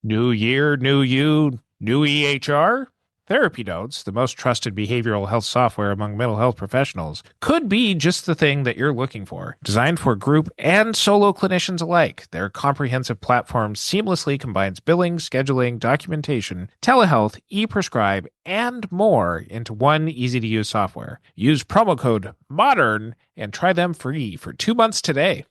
New year, new you, new EHR? Therapy Notes, the most trusted behavioral health software among mental health professionals, could be just the thing that you're looking for. Designed for group and solo clinicians alike, their comprehensive platform seamlessly combines billing, scheduling, documentation, telehealth, e-prescribe, and more into one easy-to-use software. Use promo code MODERN and try them free for 2 months today.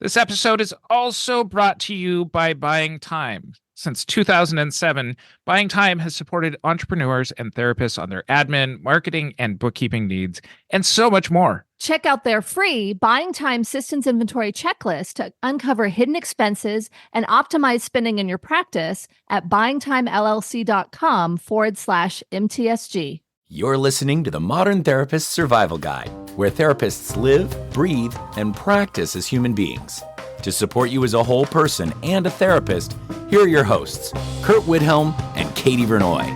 This episode is also brought to you by Buying Time. Since 2007, Buying Time has supported entrepreneurs and therapists on their admin, marketing, and bookkeeping needs, and so much more. Check out their free Buying Time Systems Inventory Checklist to uncover hidden expenses and optimize spending in your practice at buyingtimellc.com/MTSG. You're listening to the Modern Therapist Survival Guide, where therapists live, breathe, and practice as human beings. To support you as a whole person and a therapist, here are your hosts, Curt and Katie Vernoy.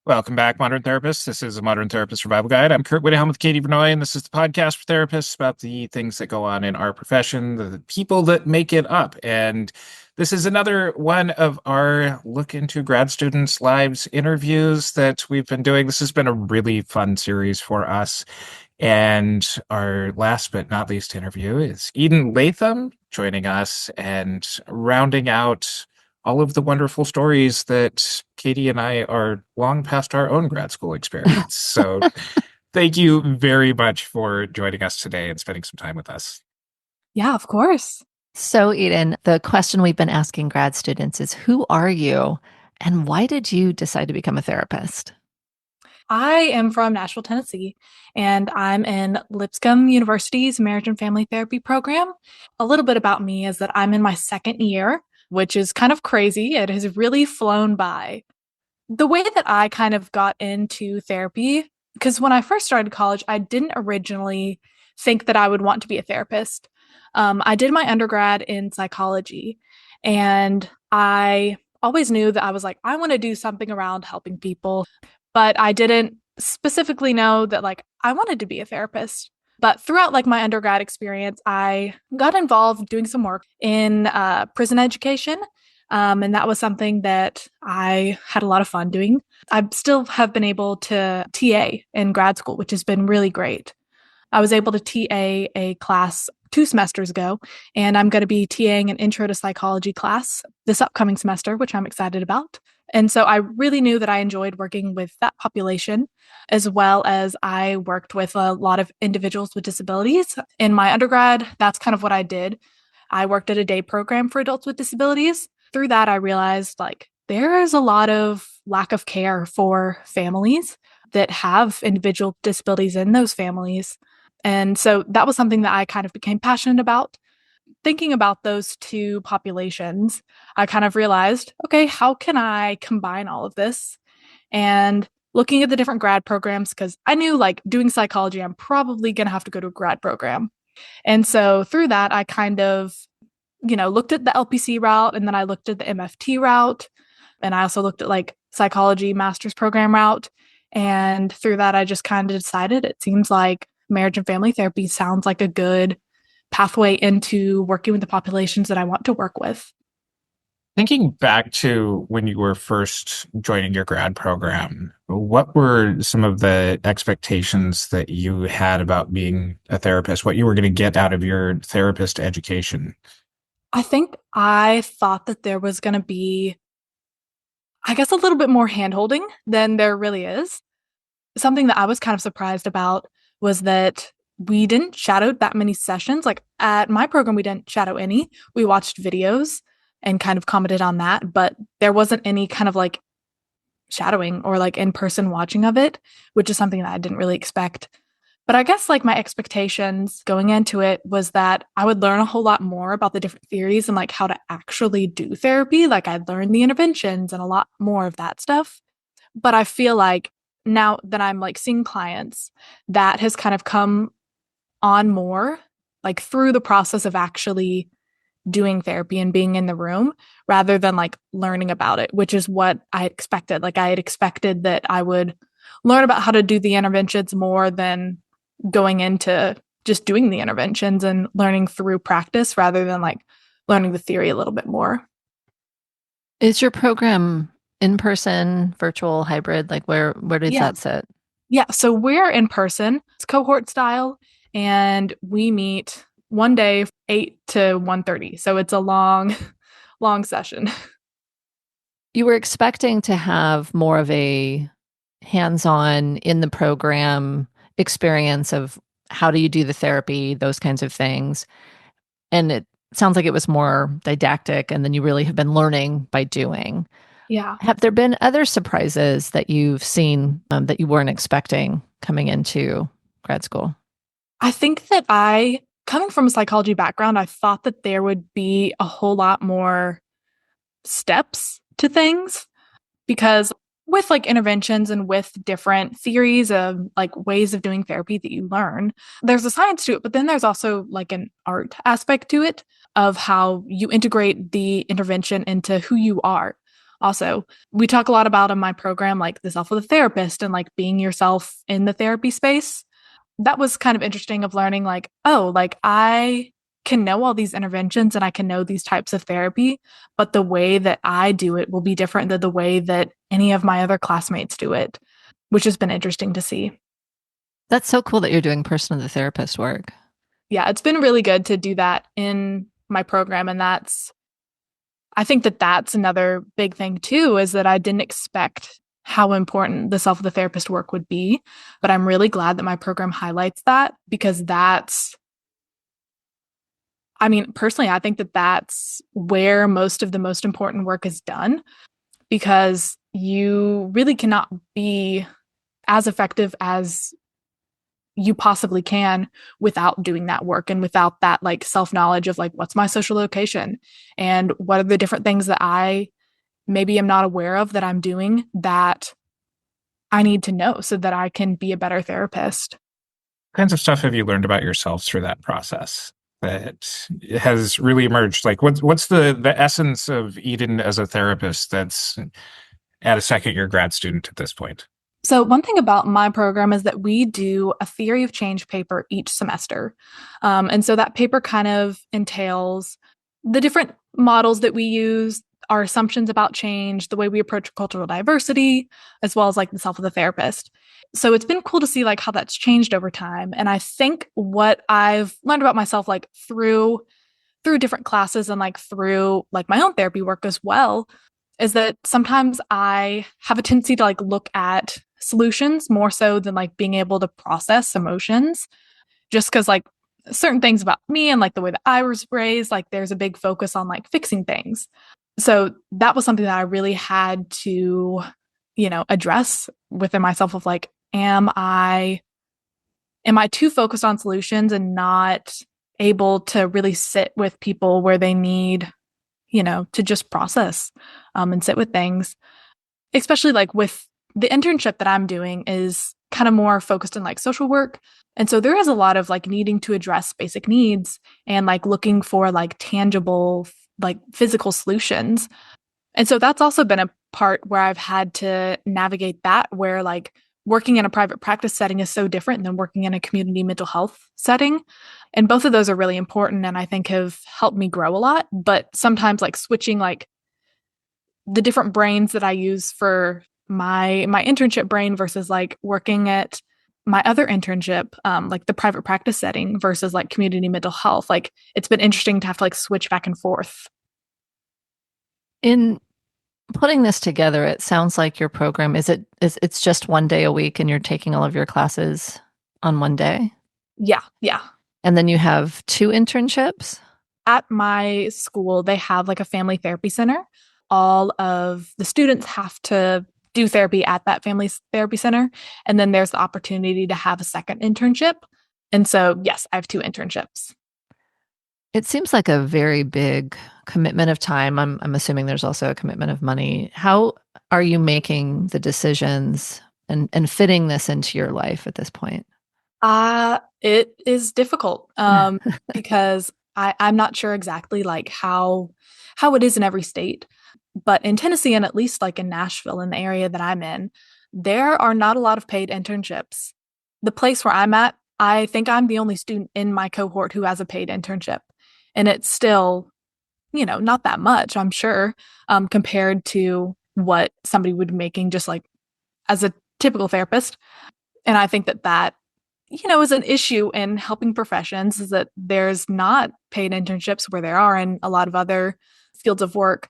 Welcome back, Modern Therapists. This is a Modern Therapist Survival Guide. I'm Curt with Katie Vernoy, and this is the podcast for therapists about the things that go on in our profession, the people that make it up. And this is another one of our Look Into Grad Students' Lives interviews that we've been doing. This has been a really fun series for us. And our last but not least interview is Eden Lathem joining us and rounding out all of the wonderful stories that Katie and I are long past our own grad school experience. So thank you very much for joining us today and spending some time with us. Yeah, of course. So, Eden, the question we've been asking grad students is, who are you and why did you decide to become a therapist? I am from Nashville, Tennessee, and I'm in Lipscomb University's Marriage and Family Therapy program. A little bit about me is that I'm in my second year, which is kind of crazy. It has really flown by. The way that I kind of got into therapy, because when I first started college, I didn't originally think that I would want to be a therapist. I did my undergrad in psychology, and I always knew that I was like, I want to do something around helping people. But I didn't specifically know that I wanted to be a therapist. But throughout my undergrad experience, I got involved doing some work in prison education. And that was something that I had a lot of fun doing. I still have been able to TA in grad school, which has been really great. I was able to TA a class 2 semesters ago, and I'm going to be TAing an intro to psychology class this upcoming semester, which I'm excited about. And so I really knew that I enjoyed working with that population, as well as I worked with a lot of individuals with disabilities. In my undergrad, that's kind of what I did. I worked at a day program for adults with disabilities. Through that, I realized there is a lot of lack of care for families that have individual disabilities in those families. And so that was something that I kind of became passionate about. Thinking about those two populations, I kind of realized, okay, how can I combine all of this? And looking at the different grad programs, because I knew doing psychology, I'm probably going to have to go to a grad program. And so through that, I kind of, looked at the LPC route, and then I looked at the MFT route. And I also looked at psychology master's program route. And through that, I just kind of decided it seems like marriage and family therapy sounds like a good pathway into working with the populations that I want to work with. Thinking back to when you were first joining your grad program, what were some of the expectations that you had about being a therapist, what you were going to get out of your therapist education? I think I thought that there was going to be, a little bit more handholding than there really is. Something that I was kind of surprised about was that we didn't shadow that many sessions. At my program, we didn't shadow any. We watched videos and kind of commented on that, but there wasn't any kind of shadowing or in-person watching of it, which is something that I didn't really expect. But I guess my expectations going into it was that I would learn a whole lot more about the different theories and how to actually do therapy. I'd learn the interventions and a lot more of that stuff. But I feel now that I'm seeing clients, that has kind of come on more through the process of actually doing therapy and being in the room rather than learning about it, which is what I expected. I had expected that I would learn about how to do the interventions more than going into just doing the interventions and learning through practice rather than learning the theory a little bit more. Is your program in person, virtual, hybrid? Like where does Yeah. that sit? Yeah, so we're in person. It's cohort style, and we meet one day, 8 to 1:30. So it's a long, long session. You were expecting to have more of a hands-on in the program experience of how do you do the therapy, those kinds of things. And it sounds like it was more didactic, and then you really have been learning by doing. Yeah. Have there been other surprises that you've seen that you weren't expecting coming into grad school? I think that coming from a psychology background, I thought that there would be a whole lot more steps to things, because with like interventions and with different theories of like ways of doing therapy that you learn, there's a science to it, but then there's also like an art aspect to it of how you integrate the intervention into who you are. Also, we talk a lot about in my program, like the self of the therapist and like being yourself in the therapy space. That was kind of interesting of learning like, oh, like I can know all these interventions and I can know these types of therapy, but the way that I do it will be different than the way that any of my other classmates do it, which has been interesting to see. That's so cool that you're doing person of the therapist work. Yeah, it's been really good to do that in my program. And I think that that's another big thing too, is that I didn't expect how important the self of the therapist work would be. But I'm really glad that my program highlights that, because personally, I think that that's where most of the most important work is done, because you really cannot be as effective as you possibly can without doing that work and without that like self-knowledge of like, what's my social location and what are the different things that I maybe am not aware of that I'm doing that I need to know so that I can be a better therapist. What kinds of stuff have you learned about yourself through that process that has really emerged? Like what's the essence of Eden as a therapist that's at a second year grad student at this point? So one thing about my program is that we do a theory of change paper each semester. And so that paper kind of entails the different models that we use, our assumptions about change, the way we approach cultural diversity, as well as like the self of the therapist. So it's been cool to see like how that's changed over time. And I think what I've learned about myself like through different classes and like through like my own therapy work as well is that sometimes I have a tendency to like look at solutions more so than like being able to process emotions, just because like certain things about me and like the way that I was raised, like there's a big focus on like fixing things. So that was something that I really had to, address within myself of like, am I too focused on solutions and not able to really sit with people where they need, to just process and sit with things, especially like with the internship that I'm doing is kind of more focused on like social work. And so there is a lot of like needing to address basic needs and like looking for like tangible, like physical solutions. And so that's also been a part where I've had to navigate that, where like working in a private practice setting is so different than working in a community mental health setting. And both of those are really important and I think have helped me grow a lot. But sometimes like switching like the different brains that I use for my internship brain versus like working at my other internship, like the private practice setting versus like community mental health, like it's been interesting to have to like switch back and forth. In putting this together, it sounds like your program it's just one day a week and you're taking all of your classes on one day? Yeah. And then you have 2 internships? At my school, they have like a family therapy center. All of the students have to do therapy at that family therapy center. And then there's the opportunity to have a second internship. And so, yes, I have 2 internships. It seems like a very big commitment of time. I'm assuming there's also a commitment of money. How are you making the decisions and fitting this into your life at this point? It is difficult because I'm not sure exactly like how it is in every state. But in Tennessee, and at least like in Nashville, in the area that I'm in, there are not a lot of paid internships. The place where I'm at, I think I'm the only student in my cohort who has a paid internship. And it's still not that much, I'm sure, compared to what somebody would be making just like as a typical therapist. And I think that is an issue in helping professions, is that there's not paid internships where there are in a lot of other fields of work.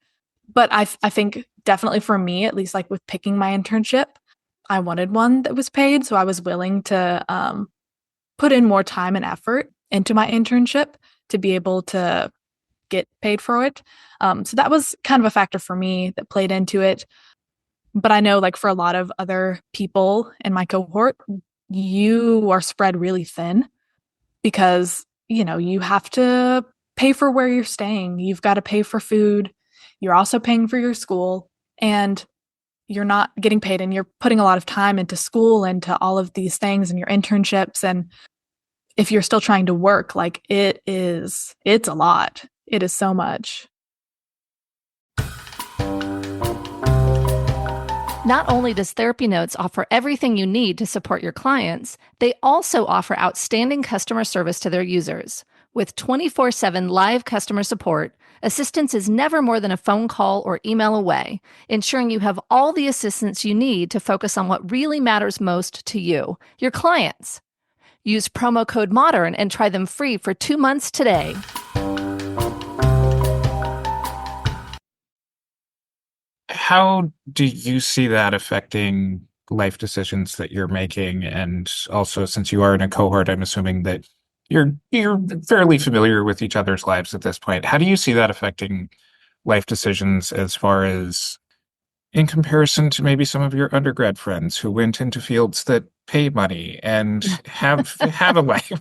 But I think definitely for me, at least like with picking my internship, I wanted one that was paid. So I was willing to put in more time and effort into my internship to be able to get paid for it. So that was kind of a factor for me that played into it. But I know like for a lot of other people in my cohort, you are spread really thin because, you have to pay for where you're staying. You've got to pay for food. You're also paying for your school, and you're not getting paid, and you're putting a lot of time into school, into all of these things and your internships. And if you're still trying to work, like it's a lot. It is so much. Not only does Therapy Notes offer everything you need to support your clients, they also offer outstanding customer service to their users. With 24/7 live customer support, assistance is never more than a phone call or email away, ensuring you have all the assistance you need to focus on what really matters most to you, your clients. Use promo code MODERN and try them free for 2 months today. How do you see that affecting life decisions that you're making? And also, since you are in a cohort, I'm assuming that you're fairly familiar with each other's lives at this point. How do you see that affecting life decisions as far as in comparison to maybe some of your undergrad friends who went into fields that pay money and have a life?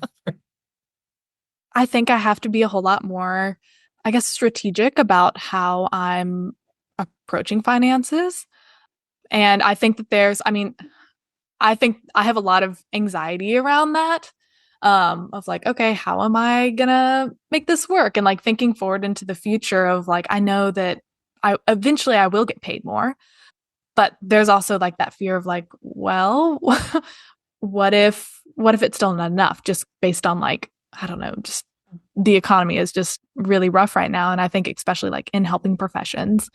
I think I have to be a whole lot more, I guess, strategic about how I'm approaching finances. And I think that I think I have a lot of anxiety around that, of like, okay, how am I gonna make this work? And like thinking forward into the future of like, I know that I eventually I will get paid more, but there's also like that fear of like, well, what if it's still not enough, just based on like, I don't know, just the economy is just really rough right now. And I think especially like in helping professions,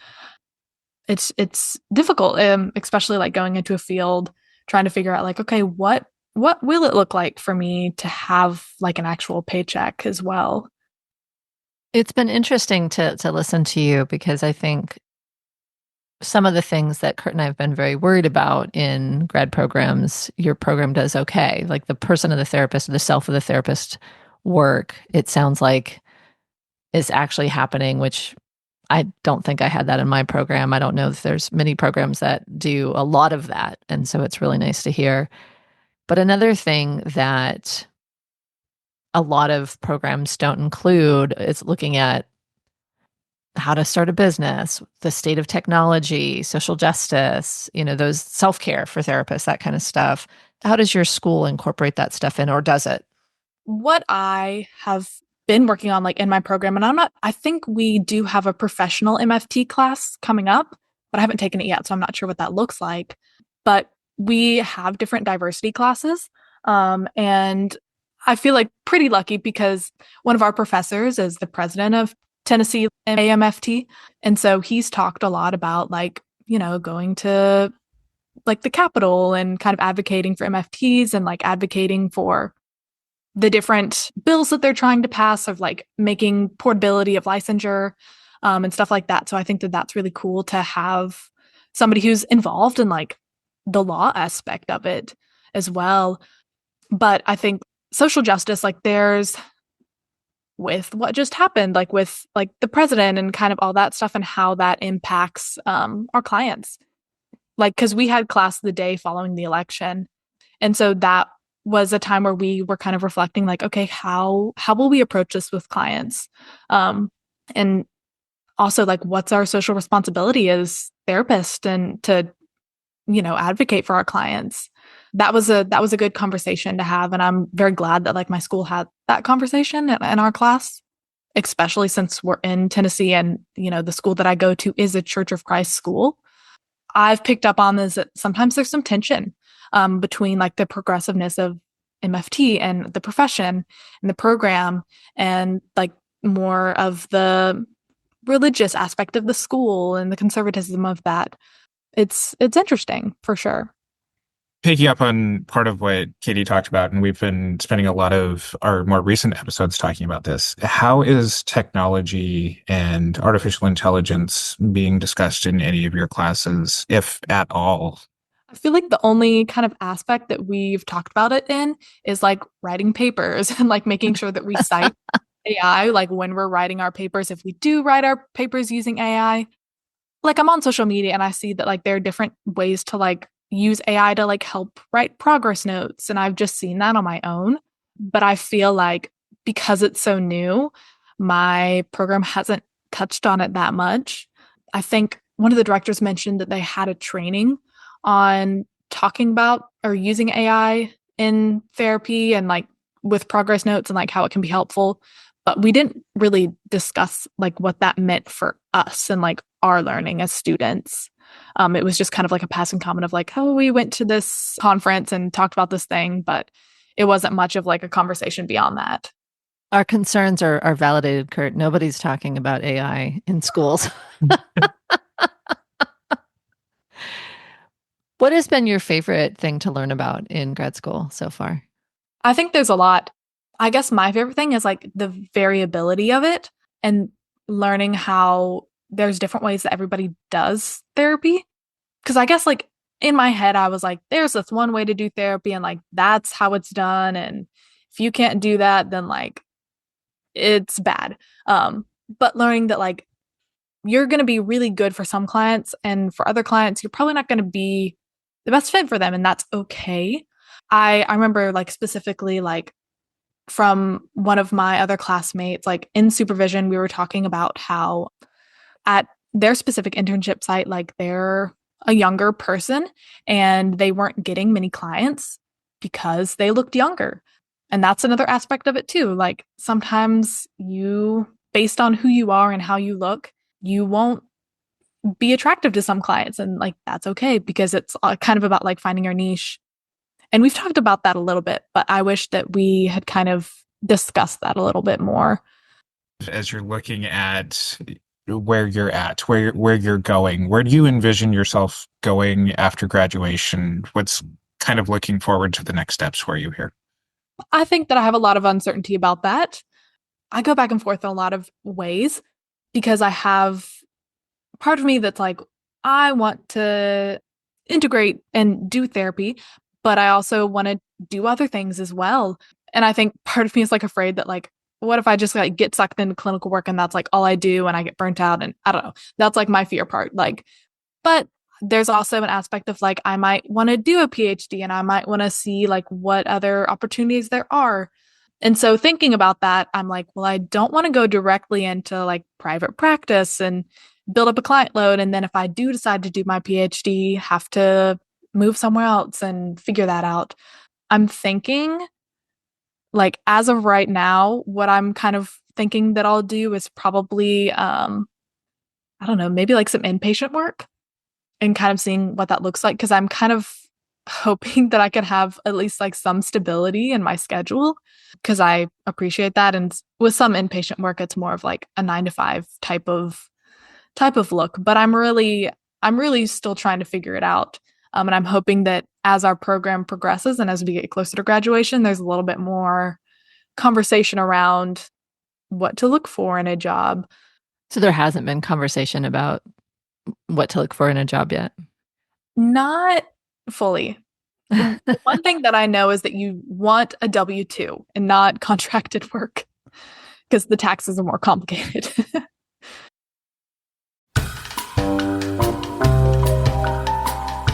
it's difficult, especially like going into a field, trying to figure out like, okay, what will it look like for me to have like an actual paycheck as well? It's been interesting to listen to you, because I think some of the things that Curt and I have been very worried about in grad programs, your program does okay. Like the person of the therapist, the self of the therapist work, it sounds like is actually happening, which I don't think I had that in my program. I don't know if there's many programs that do a lot of that. And so it's really nice to hear. But another thing that a lot of programs don't include is looking at how to start a business, the state of technology, social justice, those self-care for therapists, that kind of stuff. How does your school incorporate that stuff in, or does it? What I have been working on like in my program, and I think we do have a professional MFT class coming up, but I haven't taken it yet, so I'm not sure what that looks like. But we have different diversity classes. And I feel like pretty lucky because one of our professors is the president of Tennessee AMFT. And so he's talked a lot about like, going to like the Capitol and kind of advocating for MFTs and like advocating for the different bills that they're trying to pass of like making portability of licensure, and stuff like that. So I think that that's really cool to have somebody who's involved in like the law aspect of it as well. But I think social justice, like there's with what just happened, like with like the president and kind of all that stuff and how that impacts our clients. Like, because we had class the day following the election. And so that was a time where we were kind of reflecting like, okay, how will we approach this with clients? And also like, what's our social responsibility as therapists and to, advocate for our clients? That was a good conversation to have. And I'm very glad that like my school had that conversation in our class, especially since we're in Tennessee and, the school that I go to is a Church of Christ school. I've picked up on this that sometimes there's some tension between like the progressiveness of MFT and the profession and the program and like more of the religious aspect of the school and the conservatism of that. It's interesting for sure. Picking up on part of what Katie talked about, and we've been spending a lot of our more recent episodes talking about this, how is technology and artificial intelligence being discussed in any of your classes, if at all? I feel like the only kind of aspect that we've talked about it in is like writing papers and like making sure that we cite AI, like when we're writing our papers, if we do write our papers using AI. Like I'm on social media and I see that like there are different ways to like use AI to like help write progress notes. And I've just seen that on my own. But I feel like because it's so new, my program hasn't touched on it that much. I think one of the directors mentioned that they had a training on talking about or using AI in therapy and like with progress notes and like how it can be helpful. But we didn't really discuss like what that meant for us and like our learning as students. It was just kind of like a passing comment of like, oh, we went to this conference and talked about this thing, but it wasn't much of like a conversation beyond that. Our concerns are validated, Curt. Nobody's talking about AI in schools. What has been your favorite thing to learn about in grad school so far? I think there's a lot. I guess my favorite thing is like the variability of it and learning how there's different ways that everybody does therapy. Because I guess like in my head, I was like, there's this one way to do therapy and like that's how it's done. And if you can't do that, then like it's bad. But learning that like you're going to be really good for some clients and for other clients, you're probably not going to be the best fit for them. And that's okay. I remember like specifically like from one of my other classmates, like in supervision, we were talking about how at their specific internship site, like they're a younger person and they weren't getting many clients because they looked younger. And that's another aspect of it too. Like sometimes you, based on who you are and how you look, you won't be attractive to some clients. And like, that's okay because it's kind of about like finding your niche. And we've talked about that a little bit, but I wish that we had kind of discussed that a little bit more. As you're looking at where you're at, where you're going, where do you envision yourself going after graduation? What's kind of looking forward to the next steps for you here? I think that I have a lot of uncertainty about that. I go back and forth in a lot of ways because I have part of me that's like, I want to integrate and do therapy, but I also want to do other things as well. And I think part of me is like afraid that like, what if I just like get sucked into clinical work and that's like all I do and I get burnt out and I don't know. That's like my fear part. Like, but there's also an aspect of like, I might want to do a PhD and I might want to see like what other opportunities there are. And so thinking about that, I'm like, well, I don't want to go directly into like private practice and build up a client load. And then if I do decide to do my PhD, have to move somewhere else and figure that out. I'm thinking like as of right now, what I'm kind of thinking that I'll do is probably, I don't know, maybe like some inpatient work and kind of seeing what that looks like. Cause I'm kind of hoping that I could have at least like some stability in my schedule because I appreciate that. And with some inpatient work, it's more of like a 9 to 5 type of look, but I'm really still trying to figure it out. And I'm hoping that as our program progresses and as we get closer to graduation, there's a little bit more conversation around what to look for in a job. So there hasn't been conversation about what to look for in a job yet? Not fully. One thing that I know is that you want a W-2 and not contracted work because the taxes are more complicated.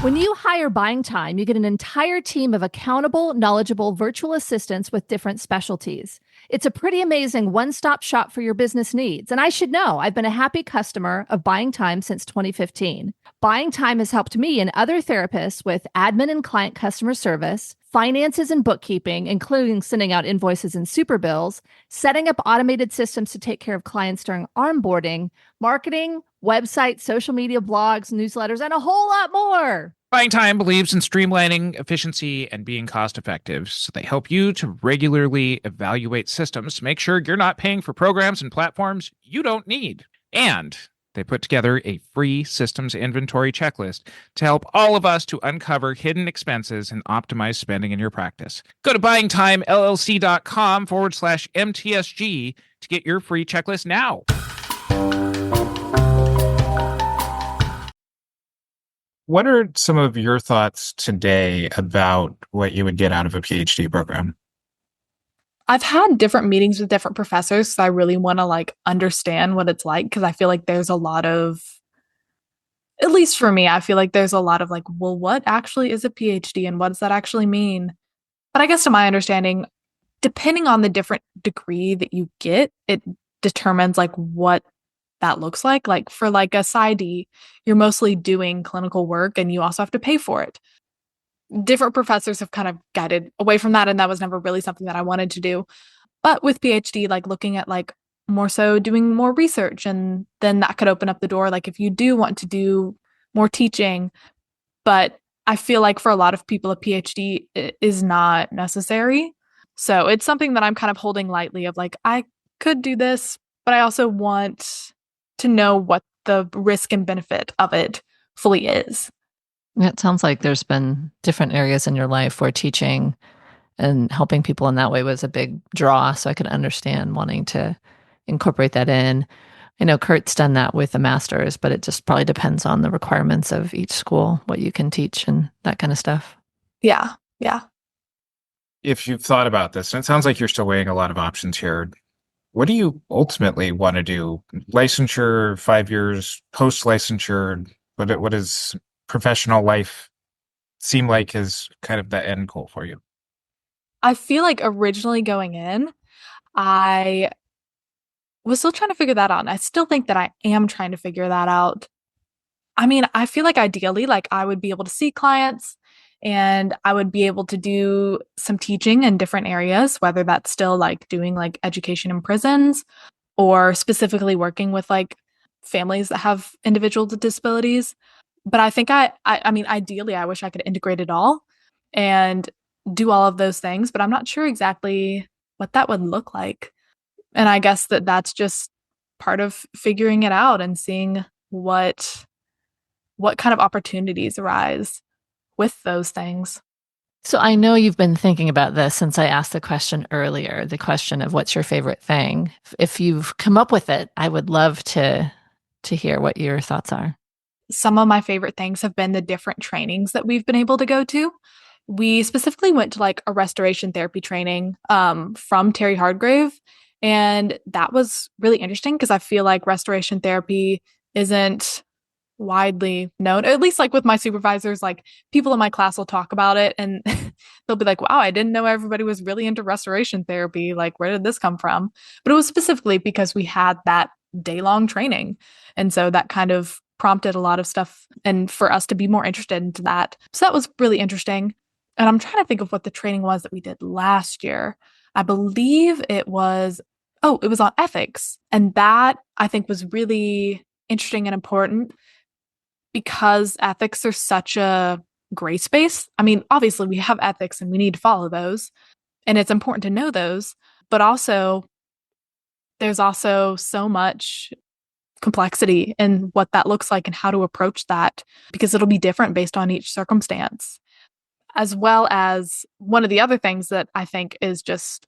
When you hire Buying Time, you get an entire team of accountable, knowledgeable virtual assistants with different specialties. It's a pretty amazing one-stop shop for your business needs. And I should know, I've been a happy customer of Buying Time since 2015. Buying Time has helped me and other therapists with admin and client customer service, finances and bookkeeping, including sending out invoices and super bills, setting up automated systems to take care of clients during onboarding, marketing, websites, social media, blogs, newsletters, and a whole lot more. Buying Time believes in streamlining efficiency and being cost effective, so they help you to regularly evaluate systems to make sure you're not paying for programs and platforms you don't need. And they put together a free systems inventory checklist to help all of us to uncover hidden expenses and optimize spending in your practice. Go to buyingtimellc.com/MTSG to get your free checklist now. What are some of your thoughts today about what you would get out of a PhD program? I've had different meetings with different professors, so I really want to understand what it's like, because I feel like there's a lot of, at least for me, I feel like there's a lot of well, what actually is a PhD and what does that actually mean? But I guess to my understanding, depending on the different degree that you get, it determines what that looks like. Like for a PsyD, you're mostly doing clinical work and you also have to pay for it. Different professors have kind of guided away from that, and that was never really something that I wanted to do. But with PhD, looking at more so doing more research, and then that could open up the door if you do want to do more teaching. But I feel like for a lot of people, a PhD is not necessary. So it's something that I'm kind of holding lightly of I could do this, but I also want to know what the risk and benefit of it fully is. It sounds like there's been different areas in your life where teaching and helping people in that way was a big draw. So I could understand wanting to incorporate that in. I know Curt's done that with a master's, but it just probably depends on the requirements of each school, what you can teach and that kind of stuff. Yeah. Yeah. If you've thought about this, and it sounds like you're still weighing a lot of options here, what do you ultimately want to do? Licensure, 5 years, post-licensure, what does professional life seem like is kind of the end goal for you? I feel like originally going in, I was still trying to figure that out. And I still think that I am trying to figure that out. I mean, I feel like ideally, I would be able to see clients and I would be able to do some teaching in different areas, whether that's still doing education in prisons or specifically working with families that have individuals with disabilities. But I think I mean, ideally, I wish I could integrate it all and do all of those things, but I'm not sure exactly what that would look like. And I guess that's just part of figuring it out and seeing what kind of opportunities arise with those things. So I know you've been thinking about this since I asked the question earlier, the question of what's your favorite thing. If you've come up with it, I would love to hear what your thoughts are. Some of my favorite things have been the different trainings that we've been able to go to. We specifically went to a restoration therapy training from Terry Hardgrave. And that was really interesting because I feel like restoration therapy isn't widely known, at least with my supervisors. People in my class will talk about it and they'll be like, wow, I didn't know everybody was really into restoration therapy. Where did this come from? But it was specifically because we had that day-long training. And so that kind of prompted a lot of stuff and for us to be more interested into that. So that was really interesting. And I'm trying to think of what the training was that we did last year. I believe it was on ethics. And that I think was really interesting and important because ethics are such a gray space. I mean, obviously we have ethics and we need to follow those, and it's important to know those, but also there's also so much complexity in what that looks like and how to approach that, because it'll be different based on each circumstance. As well as one of the other things that I think is just,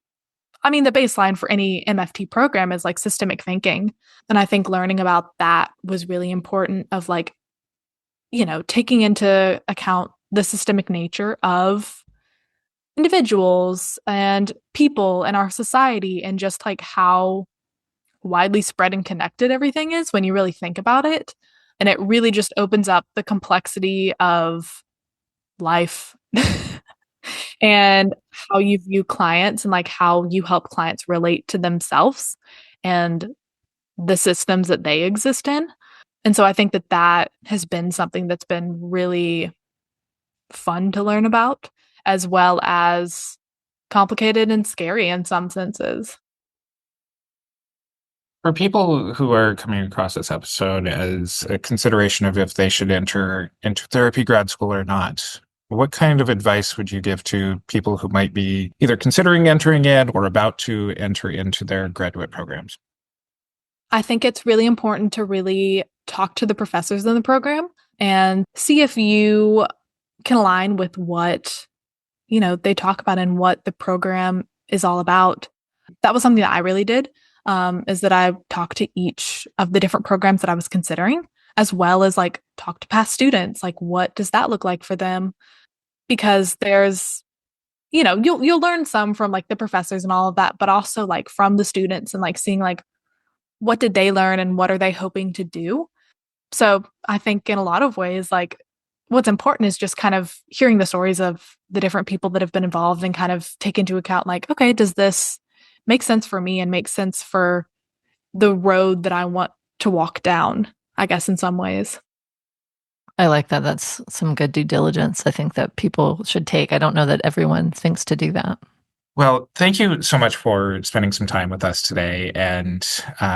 I mean, the baseline for any MFT program is systemic thinking. And I think learning about that was really important of taking into account the systemic nature of individuals and people in our society and just how widely spread and connected everything is when you really think about it. And it really just opens up the complexity of life and how you view clients and how you help clients relate to themselves and the systems that they exist in. And so I think that has been something that's been really fun to learn about, as well as complicated and scary in some senses. For people who are coming across this episode as a consideration of if they should enter into therapy grad school or not, what kind of advice would you give to people who might be either considering entering in or about to enter into their graduate programs? I think it's really important to really talk to the professors in the program and see if you can align with what, they talk about and what the program is all about. That was something that I really did, is that I talked to each of the different programs that I was considering, as well as like talk to past students. Like, what does that look like for them? Because there's, you'll learn some from like the professors and all of that, but also like from the students and like seeing like, what did they learn and what are they hoping to do? So I think in a lot of ways, like what's important is just kind of hearing the stories of the different people that have been involved and kind of take into account like, okay, does this make sense for me and make sense for the road that I want to walk down, I guess, in some ways. I like that. That's some good due diligence, I think, that people should take. I don't know that everyone thinks to do that. Well, thank you so much for spending some time with us today. And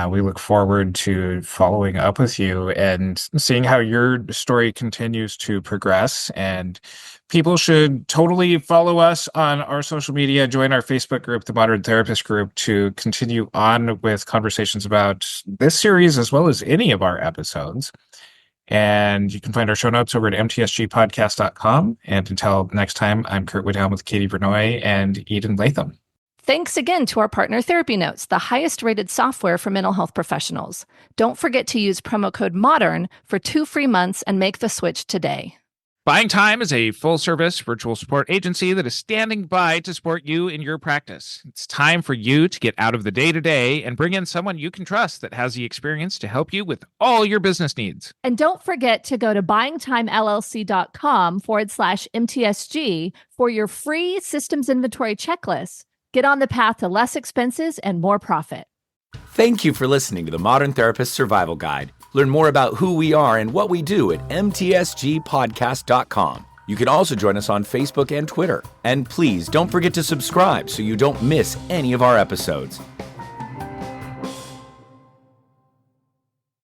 we look forward to following up with you and seeing how your story continues to progress. And people should totally follow us on our social media, join our Facebook group, the Modern Therapist Group, to continue on with conversations about this series as well as any of our episodes. And you can find our show notes over at mtsgpodcast.com. And until next time, I'm Curt Woodhelm with Katie Vernoy and Eden Lathem. Thanks again to our partner Therapy Notes, the highest rated software for mental health professionals. Don't forget to use promo code MODERN for 2 free months and make the switch today. Buying Time is a full-service virtual support agency that is standing by to support you in your practice. It's time for you to get out of the day-to-day and bring in someone you can trust that has the experience to help you with all your business needs. And don't forget to go to buyingtimellc.com/MTSG for your free systems inventory checklist. Get on the path to less expenses and more profit. Thank you for listening to the Modern Therapist Survival Guide. Learn more about who we are and what we do at mtsgpodcast.com. You can also join us on Facebook and Twitter. And please don't forget to subscribe so you don't miss any of our episodes.